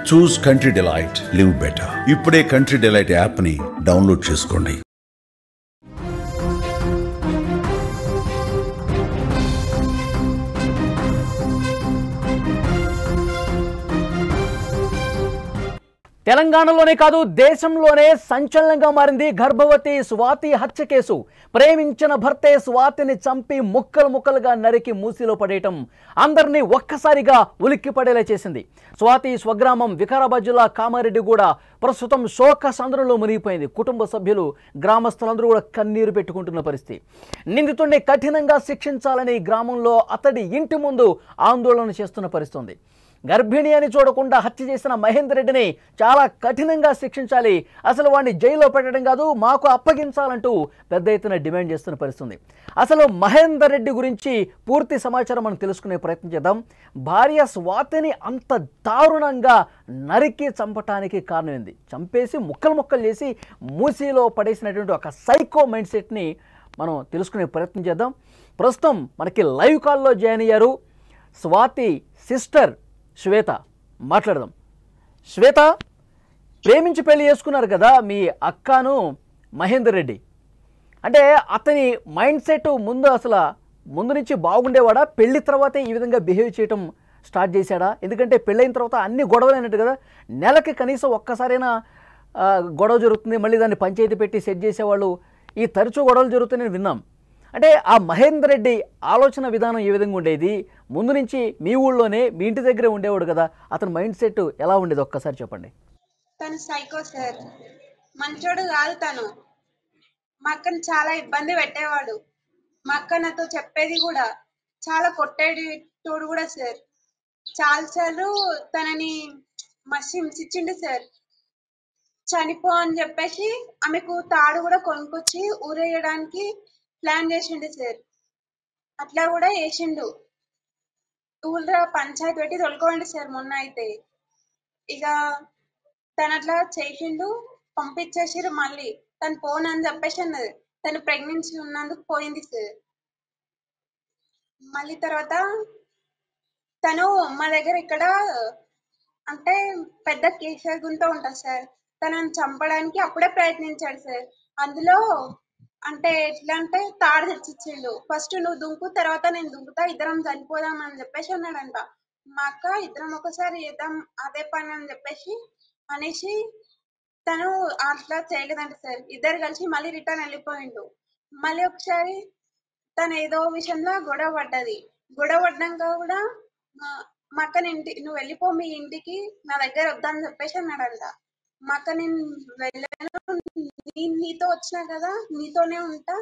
చూస్ country delight, live better. ఇప్పుడే country delight app ని download చేసుకోండి. తెలంగాణలోనే కాదు దేశంలోనే సంచలనంగా మారింది గర్భవతి స్వాతి హత్య కేసు. ప్రేమించిన భర్తే స్వాతిని చంపి ముక్కలు ముక్కలుగా నరికి మూసిలో పడేయటం అందరినీ ఒక్కసారిగా ఉలిక్కిపడేలా చేసింది. స్వాతి స్వగ్రామం వికారాబాద్ జిల్లా కామారెడ్డిగూడ ప్రస్తుతం శోక సంద్రంలో మునిగిపోయింది. కుటుంబ సభ్యులు, గ్రామస్తులందరూ కూడా కన్నీరు పెట్టుకుంటున్న పరిస్థితి. నిందితుడిని కఠినంగా శిక్షించాలని గ్రామంలో అతడి ఇంటి ముందు ఆందోళన చేస్తున్న పరిస్థితి ఉంది. గర్భిణి అని చూడకుండా హత్య చేసిన మహేందర్ రెడ్డిని చాలా కఠినంగా శిక్షించాలి, అసలు వాడిని జైల్లో పెట్టడం కాదు మాకు అప్పగించాలంటూ పెద్ద ఎత్తున డిమాండ్ చేస్తున్న పరిస్థితి. అసలు మహేందర్ రెడ్డి గురించి పూర్తి సమాచారం మనం తెలుసుకునే ప్రయత్నం చేద్దాం. భార్య స్వాతిని అంత దారుణంగా నరికి చంపటానికి కారణం ఏంది? చంపేసి ముక్కలు ముక్కలు చేసి మూసీలో పడేసినటువంటి ఒక సైకో మైండ్ సెట్ని మనం తెలుసుకునే ప్రయత్నం చేద్దాం. ప్రస్తుతం మనకి లైవ్ కాల్లో జాయిన్ అయ్యారు స్వాతి సిస్టర్ శ్వేత. మాట్లాడదాం. శ్వేత, ప్రేమించి పెళ్లి చేసుకున్నారు కదా మీ అక్కను మహేందర్ రెడ్డి. అంటే అతని మైండ్ సెట్ ముందు నుంచి బాగుండేవాడా? పెళ్లి తర్వాతే ఈ విధంగా బిహేవ్ చేయటం స్టార్ట్ చేశాడా? ఎందుకంటే పెళ్ళైన తర్వాత అన్ని గొడవలు అయినట్టు కదా, నెలకి కనీసం ఒక్కసారైనా గొడవ జరుగుతుంది, మళ్ళీ దాన్ని పంచాయతీ పెట్టి సెట్ చేసేవాళ్ళు, ఈ తరచూ గొడవలు జరుగుతున్నాయని విన్నాం. అంటే ఆ మహేందర్ రెడ్డి ఆలోచన విధానం ఏ విధంగా ఉండేది? ముందు నుంచి మీ ఊళ్ళోనే మీ ఇంటి దగ్గరే ఉండేవాడు కదా, అతని మైండ్ సెట్ ఎలా ఉండేది ఒక్కసారి చెప్పండి. తను సైకో సార్, మంచోడు కాదు. తను మా అక్కని చాలా ఇబ్బంది పెట్టేవాడు. మా అక్క నాతో చెప్పేది కూడా, చాలా కొట్టేది తోడు కూడా సార్. చాలాసార్లు తనని మస్తు హింసించిండు సార్. చనిపో అని చెప్పేసి ఆమెకు తాడు కూడా కొనుక్కొచ్చి ఊరేయడానికి ప్లాన్ చేసిండు సార్. అట్లా కూడా చేసిండు. ఊళ్ళో పంచాయతీ పెట్టి తొలుకోండి సార్. మొన్న అయితే ఇక తను అట్లా చేసిండు, పంపించేసిరు. మళ్ళీ తను పోనని చెప్పేసి అన్నది. తను ప్రెగ్నెన్సీ ఉన్నందుకు పోయింది సార్. మళ్ళీ తర్వాత తను మా దగ్గర ఇక్కడ అంటే పెద్ద కేసీఆర్ గుంత ఉంటుంది సార్, తనని చంపడానికి అప్పుడే ప్రయత్నించాడు సార్. అందులో అంటే ఎట్లా అంటే తాడు తెచ్చిచ్చిండు. ఫస్ట్ నువ్వు దుంకు, తర్వాత నేను దుంకుతా, ఇద్దరం చనిపోదాం అని చెప్పేసి అన్నాడంట. మా అక్క ఇద్దరం ఒకసారి చేద్దాం అదే పని అని చెప్పేసి అనేసి తను అట్లా చేయలేదంట సార్. ఇద్దరు కలిసి మళ్ళీ రిటర్న్ వెళ్ళిపోయిండు. మళ్ళీ ఒకసారి తను ఏదో విషయంలో గొడవ పడ్డది. గొడవ పడ్డాక కూడా మా అక్క నువ్వు వెళ్ళిపో మీ ఇంటికి, నా దగ్గర వద్దని చెప్పేసి అన్నాడంట. మా అక్క నేను వెళ్ళను, నీతో వచ్చినా కదా నీతోనే ఉంటా,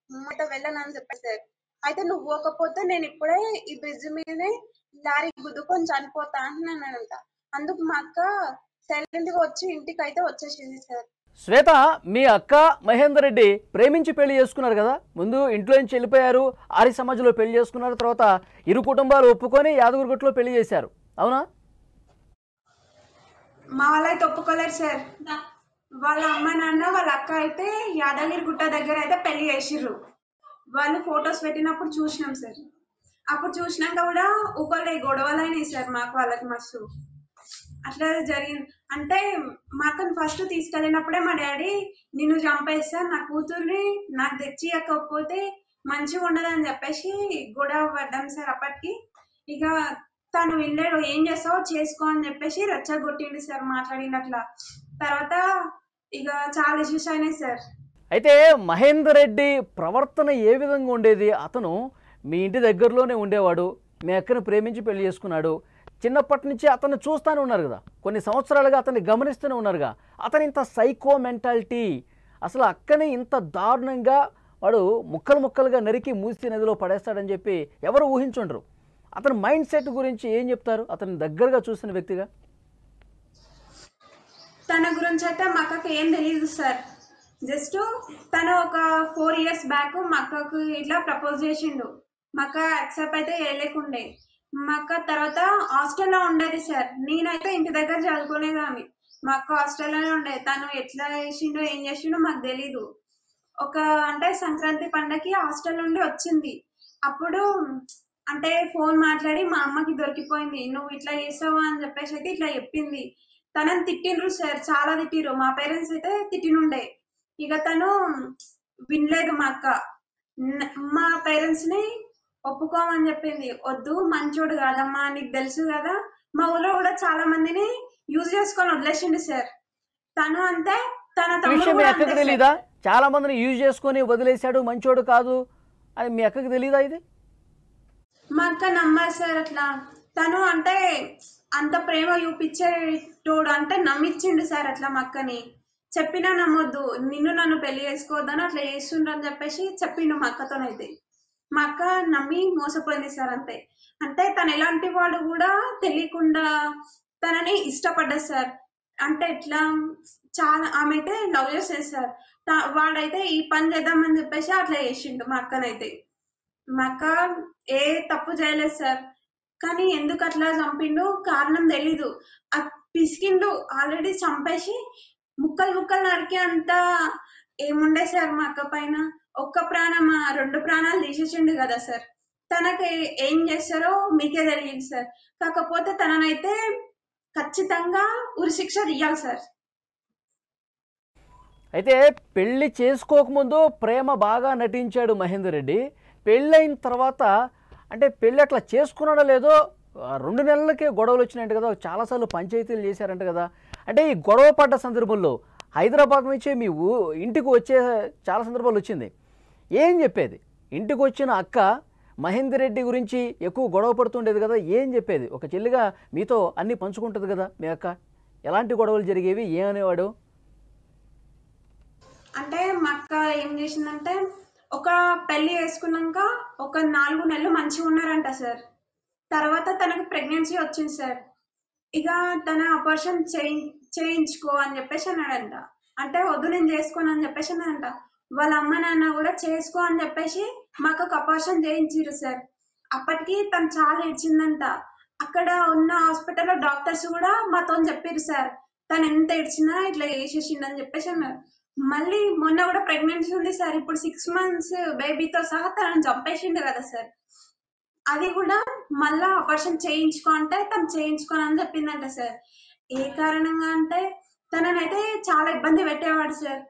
మాట వెళ్ళను అని చెప్పేసారు. అయితే నువ్వు పోకపోతే నేను ఇప్పుడే ఈ బ్రిడ్జ్ మీదనే లారీ గుద్దుకొని చనిపోతా అని అన్నాడంట. అందుకు మా అక్క సైలెంట్ గా వచ్చి ఇంటికి అయితే వచ్చేసింది సార్. శ్వేత, మీ అక్క మహేందర్ రెడ్డి ప్రేమించి పెళ్లి చేసుకున్నారు కదా, ముందు ఇంట్లో నుంచి వెళ్ళిపోయారు, ఆర్య సమాజంలో పెళ్లి చేసుకున్నారు, తర్వాత ఇరు కుటుంబాలు ఒప్పుకొని యాదగిరిగుట్టలో పెళ్లి చేశారు, అవునా? మా వాళ్ళైతే ఒప్పుకోలేరు సార్. వాళ్ళ అమ్మ నాన్న వాళ్ళ అక్క అయితే యాదగిరిగుట్ట దగ్గర అయితే పెళ్లి చేసిర్రు. వాళ్ళు ఫొటోస్ పెట్టినప్పుడు చూసినాం సార్. అప్పుడు చూసినాక కూడా ఒకళ్ళే గొడవలైనాయి సార్ మాకు వాళ్ళకి మస్తు. అట్లా జరిగింది. అంటే మా అక్కని ఫస్ట్ తీసుకెళ్ళినప్పుడే మా డాడీ నిన్ను చంపేస్తా, నా కూతుర్ని నాకు తెచ్చియకపోతే మంచిగా ఉండదని చెప్పేసి గొడవ పడ్డాం సార్. అప్పటికి ఇక తను వెళ్ళాడు, ఏం చేస్తావో చేసుకో అని చెప్పేసి రెచ్చగొట్టిండు సార్ మాట్లాడినట్లా. తర్వాత ఇక చాలా ఇష్యూస్ అయినాయి సార్. అయితే మహేందర్ రెడ్డి ప్రవర్తన ఏ విధంగా ఉండేది? అతను మీ ఇంటి దగ్గరలోనే ఉండేవాడు, మీ అక్కను ప్రేమించి పెళ్లి చేసుకున్నాడు, చిన్నప్పటి నుంచి అతన్ని చూస్తూనే ఉన్నారు కదా, కొన్ని సంవత్సరాలుగా అతన్ని గమనిస్తూనే ఉన్నారుగా. అతను ఇంత సైకో మెంటాలిటీ, అసలు అక్కని ఇంత దారుణంగా వాడు ముక్కలు ముక్కలుగా నరికి మూసి నదిలో పడేస్తాడని చెప్పి ఎవరు ఊహించుండరు. అతని మైండ్ సెట్ గురించి ఏం చెప్తారు అతని దగ్గరగా చూసిన వ్యక్తిగా? తన గురించి అయితే మా అక్కకి ఏం తెలియదు సార్. జస్ట్ తను ఒక 4 years బ్యాక్ మా అక్కకు ఇట్లా ప్రపోజ్ చేసిండు. మా అక్క యాక్సెప్ట్ అయితే చేయలేకుండే. మా అక్క తర్వాత హాస్టల్లో ఉండేది సార్. నేనైతే ఇంటి దగ్గర చదువుకోలేదాన్ని, మా అక్క హాస్టల్లోనే ఉండేది. తను ఎట్లా చేసిండో ఏం చేసిండో మాకు తెలీదు. అంటే సంక్రాంతి పండగకి హాస్టల్ నుండి వచ్చింది. అప్పుడు అంటే ఫోన్ మాట్లాడి మా అమ్మకి దొరికిపోయింది. నువ్వు ఇట్లా చేసావా అని చెప్పేసి అయితే ఇట్లా చెప్పింది. తనని తిట్టిండ్రు సార్, చాలా తిట్టిరు. మా పేరెంట్స్ అయితే తిట్టినుండే. ఇక తను వినలేదు. మా అక్క మా పేరెంట్స్ ని ఒప్పుకోమని చెప్పింది. వద్దు, మంచోడు కాదమ్మా, నీకు తెలుసు కదా. మా ఊళ్ళో కూడా చాలా మందిని యూజ్ చేసుకొని వదిలేసిండు సార్. తను అంతే, తన ఈ తమ్ముడు విషయం మీ కూడా అక్కకి అంతే సార్. తెలీదా? చాలా మందిని యూజ్ చేసుకొని వదిలేశాడు, మంచోడు కాదు అని మీ అక్కకి తెలీదా ఇది? మా అక్క నమ్మారు సార్ అట్లా. తను అంటే అంత ప్రేమ చూపించేటోడు అంటే నమ్మిచ్చిండు సార్ అట్లా. మా అక్కని చెప్పినా నమ్మొద్దు, నిన్ను నన్ను పెళ్లి చేసుకోవద్దని అట్లా చేస్తుండ్రు అని చెప్పేసి చెప్పిండు మా అక్కతోనైతే. మా అక్క నమ్మి మోసపోయింది సార్ అంతే. అంటే తను ఎలాంటి వాడు కూడా తెలియకుండా తనని ఇష్టపడ్డది సార్. అంటే ఎట్లా, చాలా ఆమె అయితే లవ్ చేసేది సార్. వాడైతే ఈ పని చేద్దామని చెప్పేసి అట్లా చేసిండు మా అక్కనైతే. మా అక్క ఏ తప్పు చేయలేదు సార్, కానీ ఎందుకు అట్లా చంపిండు కారణం తెలీదు. పిసికిండు, ఆల్రెడీ చంపేసి ముక్కలు ముక్కలు నరికి అంత ఏముండే సార్ మా అక్క పైన. ఒక్క ప్రాణం, 2 ప్రాణాలు తీసేసిండు కదా సార్. తనకి ఏం చేస్తారో మీకే తెలియదు సార్. కాకపోతే తననైతే ఖచ్చితంగా ఉరిశిక్ష తీయాలి సార్. అయితే పెళ్లి చేసుకోకముందు ప్రేమ బాగా నటించాడు మహేందర్ రెడ్డి. పెళ్ళైన తర్వాత అంటే పెళ్ళి అట్లా చేసుకున్నాడో లేదో 2 నెలలకే గొడవలు వచ్చినాయంట కదా, చాలాసార్లు పంచాయతీలు చేశారంట కదా. అంటే ఈ గొడవ పడ్డ సందర్భంలో హైదరాబాద్ నుంచి మీ ఇంటికి వచ్చే చాలా సందర్భాలు వచ్చింది. ఏం చెప్పేది? ఇంటికి వచ్చిన అక్క మహేందర్ రెడ్డి గురించి ఎక్కువ గొడవ పడుతుండేది కదా, ఏం చెప్పేది? ఒక చెల్లిగా మీతో అన్నీ పంచుకుంటుంది కదా మీ అక్క. ఎలాంటి గొడవలు జరిగేవి, ఏమనేవాడు? అంటే మా అక్క ఏం చేసిందంటే, ఒక పెళ్లి చేసుకున్నాక ఒక 4 నెలలు మంచిగా ఉన్నారంట సార్. తర్వాత తనకు ప్రెగ్నెన్సీ వచ్చింది సార్. ఇక తన ఆపరేషన్ చేయించుకో అని చెప్పేసి అన్నాడంట. అంటే వద్దు నేను చేసుకోను అని చెప్పేసి అన్నాడంట. వాళ్ళ అమ్మ నాన్న కూడా చేసుకో అని చెప్పేసి మాకు ఒక ఆపరేషన్ చేయించారు సార్. అప్పటికి తను చాలా ఏడ్చిందంట. అక్కడ ఉన్న హాస్పిటల్లో డాక్టర్స్ కూడా మాతో చెప్పారు సార్, తను ఎంత ఏడ్చినా ఇట్లా చేసేసిండని చెప్పేసి అన్నారు. మళ్ళీ మొన్న కూడా ప్రెగ్నెన్సీ ఉంది సార్. ఇప్పుడు 6 months బేబీతో సహా తనని చంపేసిండు కదా సార్. అది కూడా మళ్ళా ఆపరేషన్ చేయించుకో అంటే తను చేయించుకోనని చెప్పిందంట సార్. ఏ కారణంగా అంటే తననైతే చాలా ఇబ్బంది పెట్టేవాడు సార్.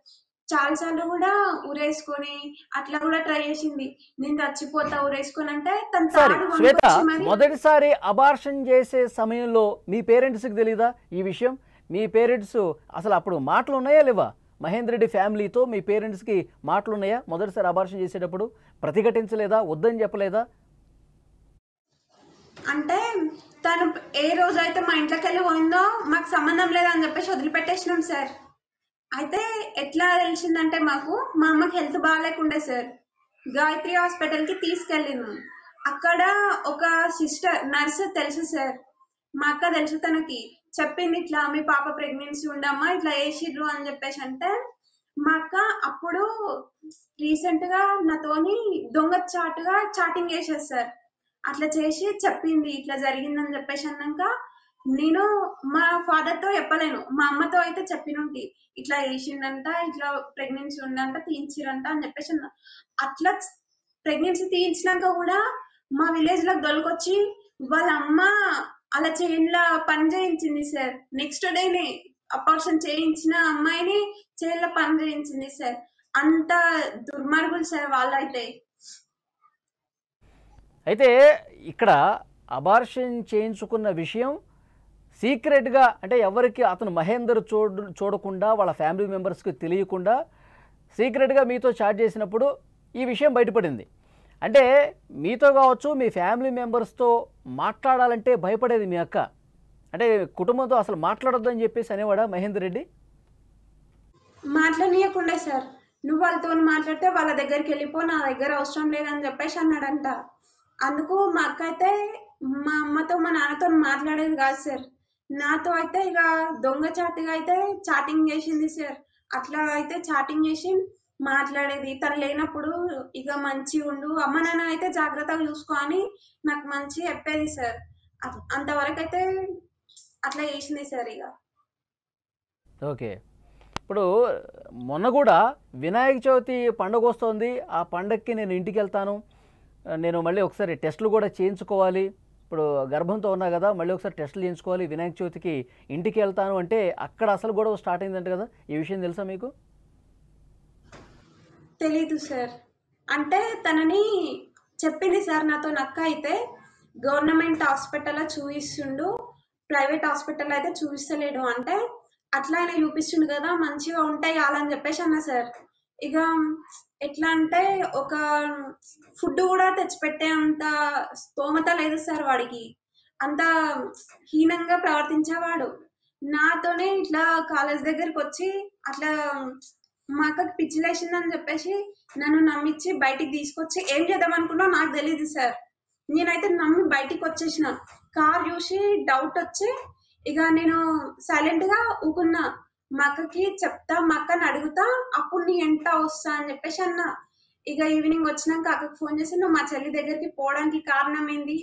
చాలా సార్లు కూడా ఊరేసుకొని అట్లా కూడా ట్రై చేసింది. నేను చచ్చిపోతా ఊరేసుకొని అంటే తను సరే తాడు శ్వేత, కొనుక్కొచ్చి మరి మొదటిసారి అబార్షన్ చేసే సమయంలో మీ పేరెంట్స్కి తెలీదా ఈ విషయం? మీ పేరెంట్స్ అసలు అప్పుడు మాటలు ఉన్నాయా లేవా? మహేందర్ రెడ్డి ఫ్యామిలీతో మీ పేరెంట్స్కి మాటలు ఉన్నాయా? మొదటిసారి అబార్షన్ చేసేటప్పుడు ప్రతిఘటించలేదా, వద్దని చెప్పలేదా? అంటే తను ఏ రోజైతే మా ఇంట్లోకి వెళ్ళి పోయిందో మాకు సంబంధం లేదని చెప్పేసి వదిలిపెట్టేసినాం సార్. అయితే ఎట్లా తెలిసిందంటే, మాకు మా అమ్మకి హెల్త్ బాగాలేకుండే సార్. గాయత్రి హాస్పిటల్కి తీసుకెళ్ళినాం. అక్కడ ఒక సిస్టర్ నర్స్ తెలుసు సార్, మా అక్క తెలుసు తనకి. చెప్పింది ఇట్లా మీ పాప ప్రెగ్నెన్సీ ఉండమ్మా ఇట్లా వేసిర్రు అని చెప్పేసి అంటే, మా అక్క అప్పుడు రీసెంట్ గా నాతోని దొంగ చాటుగా చాటింగ్ చేసేది సార్. అట్లా చేసి చెప్పింది ఇట్లా జరిగిందని చెప్పేసి అన్నాక, నేను మా ఫాదర్ తో చెప్పలేను, మా అమ్మతో అయితే చెప్పినుంటి ఇట్లా చేసిండంట, ఇట్లా ప్రెగ్నెన్సీ ఉందంట, తీయించిరంట అని చెప్పేసి అన్నా. అట్లా ప్రెగ్నెన్సీ తీయించినాక కూడా మా విలేజ్ లో దొరికొచ్చి వాళ్ళ అమ్మ అలా చేన్ల పని చేయించింది సార్. నెక్స్ట్ డేనే అపార్షన్ చేయించిన అమ్మాయిని చేన్ల పని చేయించింది సార్. అంత దుర్మార్గులు సార్ వాళ్ళైతే. అయితే ఇక్కడ అబార్షన్ చేయించుకున్న విషయం సీక్రెట్గా, అంటే ఎవరికి అతను మహేందర్ చూడకుండా వాళ్ళ ఫ్యామిలీ మెంబర్స్కి తెలియకుండా సీక్రెట్గా మీతో చాట్ చేసినప్పుడు ఈ విషయం బయటపడింది. అంటే మీతో కావచ్చు, మీ ఫ్యామిలీ మెంబర్స్తో మాట్లాడాలంటే భయపడేది మీ అక్క. అంటే కుటుంబంతో అసలు మాట్లాడొద్దని చెప్పేసి అనేవాడా మహేందర్ రెడ్డి? మాట్లాడనీయకుండా సార్, నువ్వు వాళ్ళతో మాట్లాడితే వాళ్ళ దగ్గరికి వెళ్ళిపో, నా దగ్గర అవసరం లేదని చెప్పేసి అన్నాడంట. అందుకు మా అక్క అయితే మా అమ్మతో మా నాన్నతో మాట్లాడేది కాదు సార్. నాతో అయితే ఇక దొంగ చాటుగా అయితే చాటింగ్ చేసింది సార్. అట్లా అయితే చాటింగ్ చేసి మాట్లాడేది. తను లేనప్పుడు ఇక మంచి ఉండు, అమ్మ నాన్న అయితే జాగ్రత్తగా చూసుకో అని నాకు మంచి చెప్పేది సార్. అంతవరకు అయితే అట్లా చేసింది సార్. ఇక ఓకే, ఇప్పుడు మొన్న కూడా వినాయక చవితి పండుగ వస్తుంది, ఆ పండగకి నేను ఇంటికి వెళ్తాను, నేను మళ్ళీ ఒకసారి టెస్టులు కూడా చేయించుకోవాలి, ఇప్పుడు గర్భంతో ఉన్నా కదా, మళ్ళీ ఒకసారి టెస్టులు చేయించుకోవాలి, వినాయక చవితికి ఇంటికి వెళ్తాను అంటే అక్కడ అసలు గొడవ స్టార్ట్ అయిందంట కదా, ఈ విషయం తెలుసా మీకు? తెలీదు సార్. అంటే తనని చెప్పింది సార్ నాతో నక్క అయితే గవర్నమెంట్ హాస్పిటల్లో చూయిస్తుండు, ప్రైవేట్ హాస్పిటల్ అయితే చూపిస్తలేడు అంటే అట్లా ఆయన చూపిస్తుండు కదా మంచిగా ఉంటాయి కావాలని చెప్పేసి అన్నా సార్. ఇక ఎట్లా అంటే ఒక ఫుడ్ కూడా తెచ్చిపెట్టే అంత స్తోమత లేదు సార్ వాడికి. అంత హీనంగా ప్రవర్తించేవాడు. నాతోనే ఇట్లా కాలేజ్ దగ్గరికి వచ్చి అట్లా మా అక్కకి పిచ్చి లేచిందని చెప్పేసి నన్ను నమ్మించి బయటికి తీసుకొచ్చి ఏం చేద్దాం అనుకున్నా నాకు తెలియదు సార్. నేనైతే నమ్మి బయటికి వచ్చేసిన. కార్ చూసి డౌట్ వచ్చి ఇక నేను సైలెంట్ గా ఊకున్నా. మా అక్కకి చెప్తా, మా అక్కని అడుగుతా, అప్పుడు నీ ఎంట వస్తా అని చెప్పేసి అన్నా. ఇక ఈవినింగ్ వచ్చినాక అక్కకి ఫోన్ చేసి నువ్వు మా చెల్లి దగ్గరికి పోవడానికి కారణం ఏంది,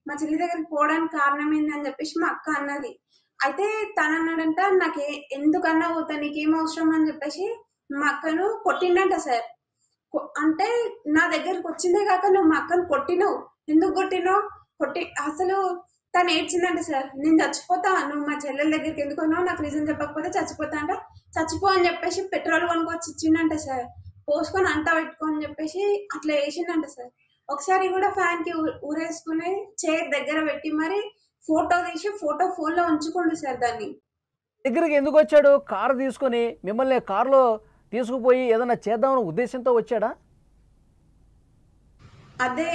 మా చెల్లి దగ్గరికి పోవడానికి కారణం ఏంది అని చెప్పేసి మా అక్క అన్నది. అయితే తను అన్నాడంట నాకు ఎందుకన్నా పోతా, నీకేం అవసరం అని చెప్పేసి మా అక్కను కొట్టిండంట సార్. అంటే నా దగ్గరికి వచ్చిందే కాక నువ్వు మా అక్కను కొట్టినావు, ఎందుకు కొట్టినావు, కొట్టి అసలు తను ఏడ్చిందంట సార్. నేను చచ్చిపోతా, నువ్వు మా చెల్లెల దగ్గరికి ఎందుకు ఉన్నావు, నాకు రీజన్ చెప్పకపోతే చచ్చిపోతా అంట. చచ్చిపో అని చెప్పేసి పెట్రోల్ కొనుక్కొచ్చి ఇచ్చిండంట సార్. పోసుకొని అంతా పెట్టుకొని చెప్పేసి అట్లా వేసిండంట సార్. ఒకసారి కూడా ఫ్యాన్ కి ఊరేసుకుని చైర్ దగ్గర పెట్టి మరి ఫోటో తీసి ఫోటో ఫోన్ లో ఉంచుకోండి సార్ దాన్ని. దగ్గరికి ఎందుకు వచ్చాడు? కారు తీసుకొని మిమ్మల్ని కారులో తీసుకుపోయి ఏదైనా చేద్దామన్న ఉద్దేశంతో వచ్చాడా? అదే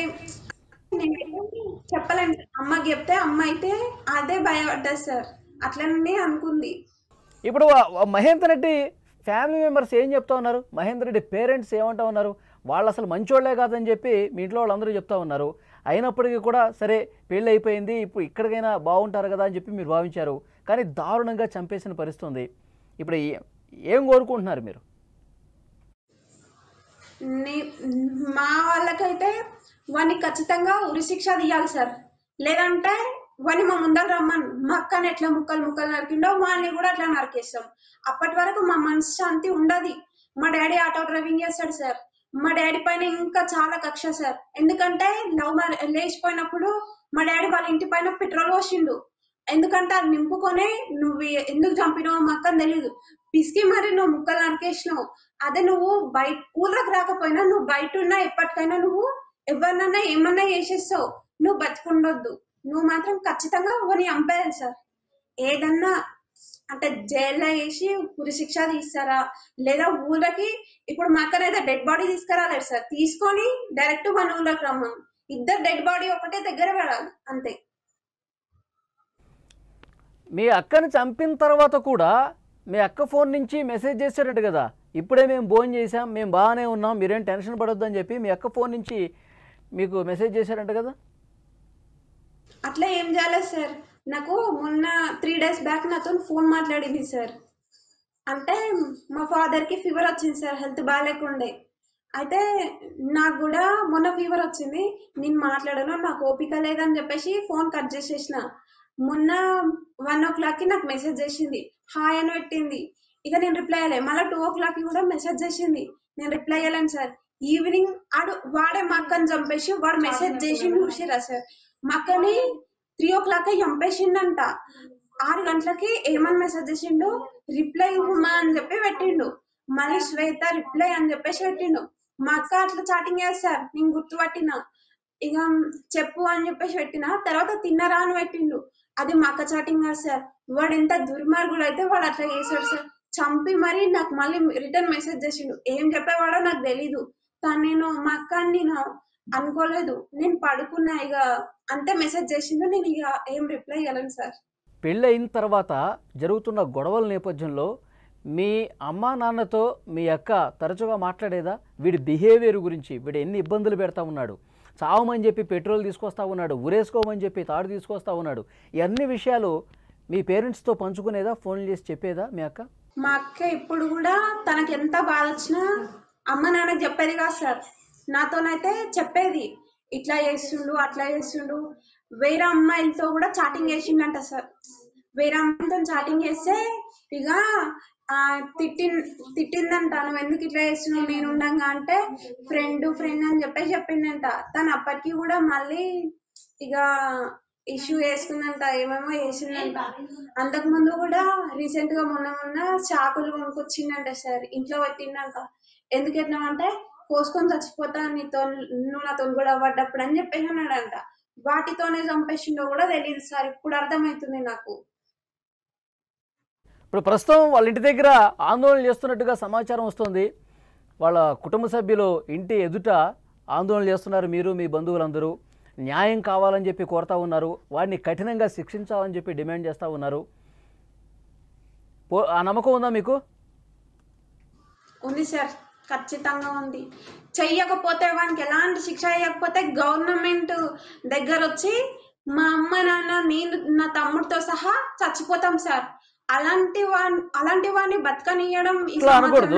నేనైతే చెప్పలేను. అమ్మకి చెప్తే అమ్మ అయితే అదే భయపడ్డది సార్, అట్లనే అనుకుంది. ఇప్పుడు మహేందర్ రెడ్డి ఫ్యామిలీ మెంబర్స్ ఏం చెప్తా ఉన్నారు? మహేందర్ రెడ్డి పేరెంట్స్ ఏమంటా ఉన్నారు? వాళ్ళు అసలు మంచోళ్లే కాదని చెప్పి మీ ఇంట్లో వాళ్ళందరూ చెప్తా ఉన్నారు. అయినప్పటికీ కూడా సరే పెళ్ళి అయిపోయింది, ఇప్పుడు ఇక్కడికైనా బాగుంటారు కదా అని చెప్పి మీరు భావించారు, కానీ దారుణంగా చంపేసిన పరిస్థితి ఉంది. ఇప్పుడు ఏం కోరుకుంటున్నారు మీరు? మా వాళ్ళకైతే వాడిని ఖచ్చితంగా ఉరి శిక్ష తీయాలి సార్. లేదంటే వాడిని మా ముందర రమ్మని, మా అక్కని ఎట్లా ముక్కలు ముక్కలు నరికిండో వాళ్ళని కూడా అట్లా నరికేస్తాం. అప్పటి వరకు మా మనశ్శాంతి ఉండదు. మా డాడీ ఆటో డ్రైవింగ్ చేస్తాడు సార్. మా డాడీ పైన ఇంకా చాలా కక్ష సార్. ఎందుకంటే లవ్ మ్యారేజ్ లేచిపోయినప్పుడు మా డాడీ వాళ్ళ ఇంటి పైన పెట్రోల్ పోసిండు. ఎందుకంటే అది నింపుకొని నువ్వు ఎందుకు చంపినావు మా అక్కని తెలీదు, పిసికి మరి నువ్వు ముక్కలు నరికేసినావు. అదే నువ్వు బయట ఊళ్ళకి రాకపోయినా నువ్వు బయట ఉన్నా ఎప్పటికైనా నువ్వు ఎవరినన్నా ఏమన్నా చేసేస్తావు, నువ్వు బతికుండొద్దు. నువ్వు మాత్రం ఖచ్చితంగా ఎవరిని చంపేయాలి సార్. ఏదన్నా అంటే జైల్లో వేసి ఉరి శిక్ష తీస్తారా, లేదా ఊళ్ళకి ఇప్పుడు మా అక్కనైతే డెడ్ బాడీ తీసుకురాలేదు సార్, తీసుకొని డైరెక్ట్ మన ఊళ్ళకి రమ్మను. ఇద్దరు డెడ్ బాడీ ఒకటే దగ్గర పడాలి అంతే. మీ అక్కని చంపిన తర్వాత కూడా మీ అక్క ఫోన్ నుంచి మెసేజ్ చేశారట కదా, ఇప్పుడే మేము భోజనం చేసాం, మేము బాగానే ఉన్నాం, మీరేం టెన్షన్ పడొద్దు అని చెప్పి మీ అక్క ఫోన్ నుంచి మీకు మెసేజ్ చేశారంట కదా? అట్లా ఏం చేయలేదు సార్. నాకు మొన్న 3 days బ్యాక్ నాతో ఫోన్ మాట్లాడింది సార్. అంటే మా ఫాదర్ కి ఫీవర్ వచ్చింది సార్, హెల్త్ బాగాలేకుండే. అయితే నాకు కూడా మొన్న ఫీవర్ వచ్చింది, నేను మాట్లాడను, నాకు ఓపిక లేదని చెప్పేసి ఫోన్ కట్ చేసేసిన. మొన్న 1 o'clock కి నాకు మెసేజ్ చేసింది, హాయ్ అని పెట్టింది. ఇక నేను రిప్లై అయ్యలే. మళ్ళీ 2 o'clock కి కూడా మెసేజ్ చేసింది, నేను రిప్లై అయ్యలేను సార్. ఈవినింగ్ వాడే మా అక్కని చంపేసి వాడు మెసేజ్ చేసి చూసిరా సార్. మా అక్కని 3 o'clock చంపేసిండంట. 6 గంటలకి ఏమని మెసేజ్ చేసిండు, రిప్లై ఇవ్వమా అని చెప్పి పెట్టిండు. మళ్ళీ శ్వేత రిప్లై అని చెప్పేసి పెట్టిండు. మా అక్క అట్లా చాటింగ్ చేస్తారు, నేను గుర్తుపట్టిన. ఇక చెప్పు అని చెప్పేసి పెట్టిన. తర్వాత తిన్నరా అని పెట్టిండు, అది మా అక్క చాటింగ్ కాదు సార్. వాడు ఎంత దుర్మార్గుడు అయితే వాడు అట్లా చేశాడు సార్. చంపి మరి నాకు మళ్ళీ రిటర్న్ మెసేజ్ చేసిండు. ఏం చెప్పేవాడో నాకు తెలీదు. నేను మా అక్క అని నేను అనుకోలేదు. నేను పడుకున్నా, ఇక అంతే మెసేజ్ చేసిండు. నేను ఇక ఏం రిప్లై ఇవ్వలేను సార్. పెళ్ళి అయిన తర్వాత జరుగుతున్న గొడవల నేపథ్యంలో మీ అమ్మా నాన్నతో మీ అక్క తరచుగా మాట్లాడేదా? వీడి బిహేవియర్ గురించి, వీడు ఎన్ని ఇబ్బందులు పెడతా ఉన్నాడు, చావమని చెప్పి పెట్రోల్ తీసుకొస్తా ఉన్నాడు, ఉరేసుకోమని చెప్పి తాడు తీసుకొస్తా ఉన్నాడు, ఇవన్నీ విషయాలు మీ పేరెంట్స్తో పంచుకునేదా? ఫోన్లు చేసి చెప్పేదా మీ అక్క? మా అక్క ఇప్పుడు కూడా తనకి ఎంత బాధ వచ్చినా అమ్మ నాన్నకి చెప్పేది కాదు సార్. నాతోనైతే చెప్పేది, ఇట్లా చేస్తుండు అట్లా చేస్తుండు. వేరే అమ్మాయిలతో కూడా చాటింగ్ చేసిండంట సార్. వేరే అమ్మాయిలతో చాటింగ్ చేస్తే ఇక తిట్టిందంట, నువ్వు ఎందుకు ఇట్లా చేస్తున్నావు నేను ఉండగా అంటే, ఫ్రెండ్ ఫ్రెండ్ అని చెప్పేసి చెప్పిందంట. తను అప్పటికి కూడా మళ్ళీ ఇక ఇష్యూ వేసుకుందంట, ఏమేమో వేసిందంట. అంతకు ముందు కూడా రీసెంట్ గా మొన్న చాకులు కొనుక్కొచ్చిందంట సార్, ఇంట్లో పెట్టిందంట. ఎందుకు ఎట్లా కోసుకొని చచ్చిపోతా నువ్వు నాతో కూడా పడ్డప్పుడు అని చెప్పేసి అన్నాడంట. వాటితోనే చంపేసిండో కూడా తెలియదు సార్, ఇప్పుడు అర్థమవుతుంది నాకు. ఇప్పుడు ప్రస్తుతం వాళ్ళ ఇంటి దగ్గర ఆందోళన చేస్తున్నట్టుగా సమాచారం వస్తుంది. వాళ్ళ కుటుంబ సభ్యులు ఇంటి ఎదుట ఆందోళన చేస్తున్నారు. మీరు మీ బంధువులందరూ న్యాయం కావాలని చెప్పి కోరుతా ఉన్నారు. వాడిని కఠినంగా శిక్షించాలని చెప్పి డిమాండ్ చేస్తూ ఉన్నారు. ఆ నమ్మకం ఉందా మీకు? ఉంది సార్, ఖచ్చితంగా ఉంది. చెయ్యకపోతే వానికి ఎలాంటి శిక్ష వేయకపోతే గవర్నమెంట్ దగ్గర వచ్చి మా అమ్మ నాన్న నేను నా తమ్ముడితో సహా చచ్చిపోతాం సార్. అలాంటి వాడిని బతకనియడం ఇట్లా అనకూడదు.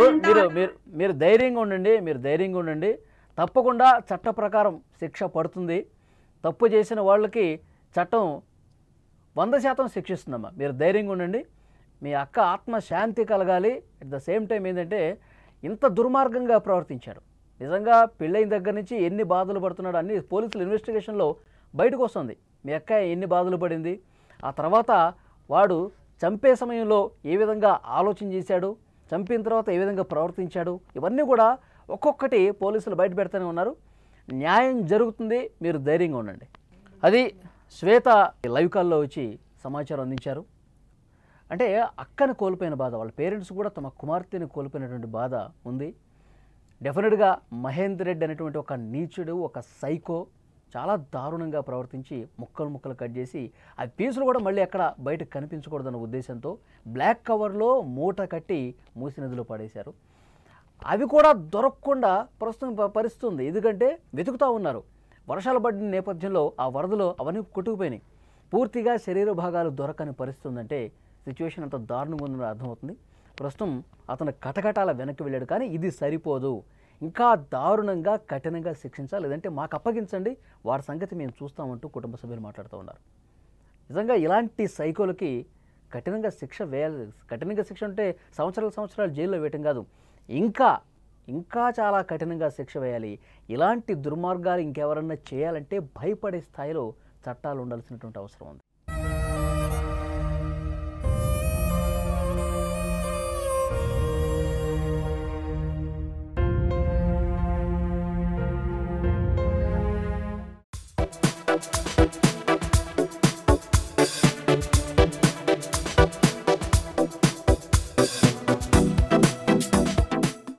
మీరు ధైర్యంగా ఉండండి, మీరు ధైర్యంగా ఉండండి. తప్పకుండా చట్ట ప్రకారం శిక్ష పడుతుంది. తప్పు చేసిన వాళ్ళకి చట్టం 100% శిక్షిస్తుందమ్మా. మీరు ధైర్యంగా ఉండండి. మీ అక్క ఆత్మ శాంతి కలగాలి. అట్ ద సేమ్ టైం ఏంటంటే ఇంత దుర్మార్గంగా ప్రవర్తించాడు. నిజంగా పెళ్ళైన దగ్గర నుంచి ఎన్ని బాధలు పడుతున్నాడు అన్ని పోలీసుల ఇన్వెస్టిగేషన్లో బయటకు వస్తుంది. మీ అక్క ఎన్ని బాధలు పడింది, ఆ తర్వాత వాడు చంపే సమయంలో ఏ విధంగా ఆలోచన చేశాడు, చంపిన తర్వాత ఏ విధంగా ప్రవర్తించాడు, ఇవన్నీ కూడా ఒక్కొక్కటి పోలీసులు బయట పెడతానే ఉన్నారు. న్యాయం జరుగుతుంది, మీరు ధైర్యంగా ఉండండి. అది శ్వేత లైవ్ కాల్లో వచ్చి సమాచారం అందించారు. అంటే అక్కను కోల్పోయిన బాధ, వాళ్ళ పేరెంట్స్ కూడా తమ కుమార్తెని కోల్పోయినటువంటి బాధ ఉంది. డెఫినెట్గా మహేందర్ రెడ్డి అనేటువంటి ఒక నీచుడు, ఒక సైకో చాలా దారుణంగా ప్రవర్తించి ముక్కలు కట్ చేసి ఆ పీసులు కూడా మళ్ళీ అక్కడ బయటకు కనిపించకూడదన్న ఉద్దేశంతో బ్లాక్ కవర్లో మూట కట్టి మూసి నదిలో పడేశారు. అవి కూడా దొరకకుండా ప్రస్తుతం పరిస్థితుంది. ఎందుకంటే వెతుకుతూ ఉన్నారు. వర్షాలు పడిన నేపథ్యంలో ఆ వరదలో అవన్నీ కొట్టుకుపోయినాయి. పూర్తిగా శరీర భాగాలు దొరకని పరిస్థితి ఉందంటే సిచ్యువేషన్ అంత దారుణంగా ఉందని అర్థమవుతుంది. ప్రస్తుతం అతను కటకటాల వెనక్కి వెళ్ళాడు. కానీ ఇది సరిపోదు, ఇంకా దారుణంగా కఠినంగా శిక్షించాలి, లేదంటే మాకు అప్పగించండి, వారి సంగతి మేము చూస్తామంటూ కుటుంబ సభ్యులు మాట్లాడుతూ ఉన్నారు. నిజంగా ఇలాంటి సైకోలకి కఠినంగా శిక్ష వేయాలి. కఠినంగా శిక్ష అంటే సంవత్సరాలు జైల్లో వేయటం కాదు, ఇంకా చాలా కఠినంగా శిక్ష వేయాలి. ఇలాంటి దుర్మార్గాలు ఇంకెవరన్నా చేయాలంటే భయపడే స్థాయిలో చట్టాలు ఉండాల్సినటువంటి అవసరం ఉంది.